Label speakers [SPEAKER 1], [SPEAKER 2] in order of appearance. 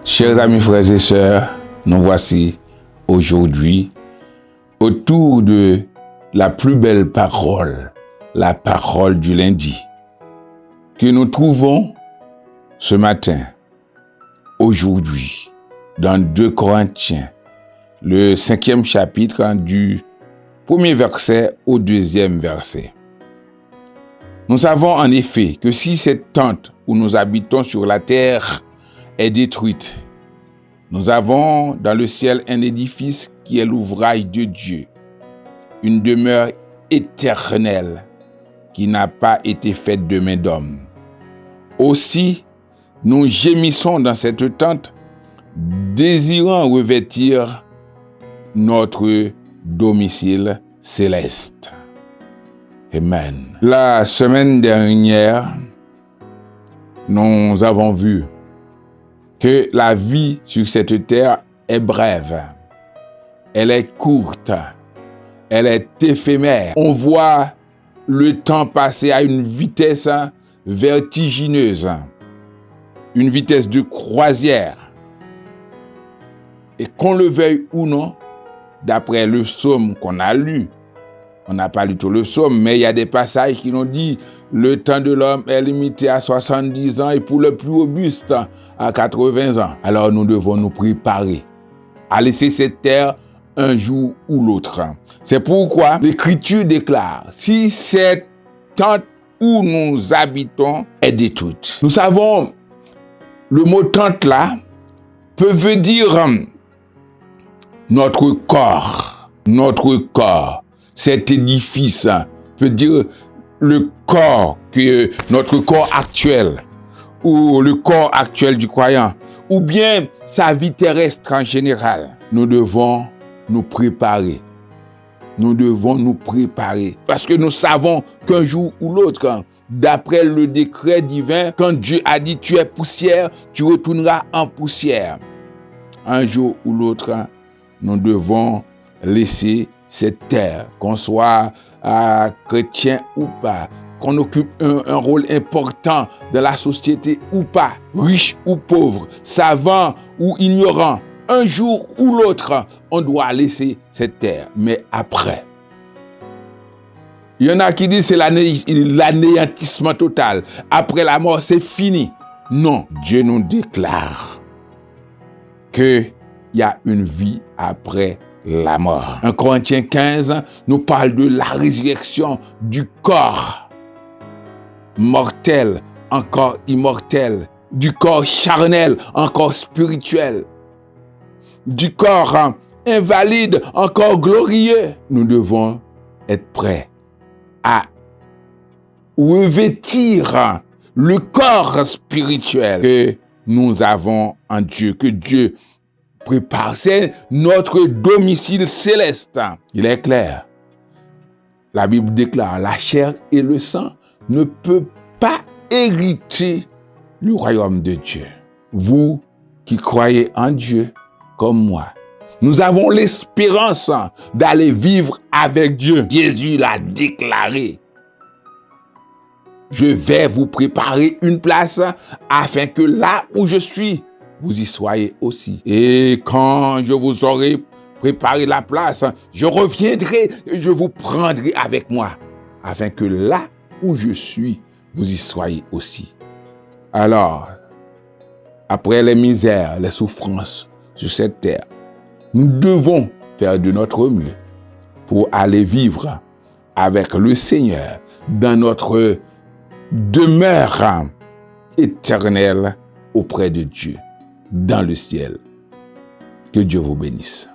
[SPEAKER 1] Chers amis, frères et sœurs, nous voici aujourd'hui autour de la plus belle parole, la parole du lundi, que nous trouvons ce matin, aujourd'hui, dans 2 Corinthiens, le 5e chapitre du 1er verset au 2e verset. Nous savons en effet que si cette tente où nous habitons sur la terre est détruite, nous avons dans le ciel un édifice qui est l'ouvrage de Dieu, une demeure éternelle qui n'a pas été faite de main d'homme. Aussi, nous gémissons dans cette tente, désirant revêtir notre domicile céleste. Amen. La semaine dernière, nous avons vu que la vie sur cette terre est brève, elle est courte, elle est éphémère. On voit le temps passer à une vitesse vertigineuse, une vitesse de croisière. Et qu'on le veuille ou non, d'après le psaume qu'on a lu, on n'a pas lu tout le psaume, mais il y a des passages qui nous disent le temps de l'homme est limité à 70 ans et pour le plus robuste à 80 ans. Alors nous devons nous préparer à laisser cette terre un jour ou l'autre. C'est pourquoi l'Écriture déclare, si cette tente où nous habitons est détruite. Nous savons, le mot tente là veut dire notre corps, cet édifice peut dire le corps, notre corps actuel, ou le corps actuel du croyant, ou bien sa vie terrestre en général. Nous devons nous préparer. Nous devons nous préparer. Parce que nous savons qu'un jour ou l'autre, d'après le décret divin, quand Dieu a dit tu es poussière, tu retourneras en poussière. Un jour ou l'autre, nous devons laisser cette terre, qu'on soit chrétien ou pas, qu'on occupe un rôle important dans la société ou pas, riche ou pauvre, savant ou ignorant, un jour ou l'autre, on doit laisser cette terre. Mais après, il y en a qui disent c'est l'anéantissement total. Après la mort, c'est fini. Non, Dieu nous déclare qu'il y a une vie après la mort. 1 Corinthiens 15 nous parle de la résurrection du corps mortel, encore immortel, du corps charnel, encore spirituel, du corps invalide, encore glorieux. Nous devons être prêts à revêtir le corps spirituel que nous avons en Dieu, que Dieu prépare. C'est notre domicile céleste. Il est clair. La Bible déclare, la chair et le sang ne peuvent pas hériter le royaume de Dieu. Vous qui croyez en Dieu comme moi, nous avons l'espérance d'aller vivre avec Dieu. Jésus l'a déclaré. Je vais vous préparer une place afin que là où je suis, vous y soyez aussi. Et quand je vous aurai préparé la place, je reviendrai et je vous prendrai avec moi, afin que là où je suis, vous y soyez aussi. Alors, après les misères, les souffrances sur cette terre, nous devons faire de notre mieux pour aller vivre avec le Seigneur dans notre demeure éternelle auprès de Dieu, dans le ciel. Que Dieu vous bénisse.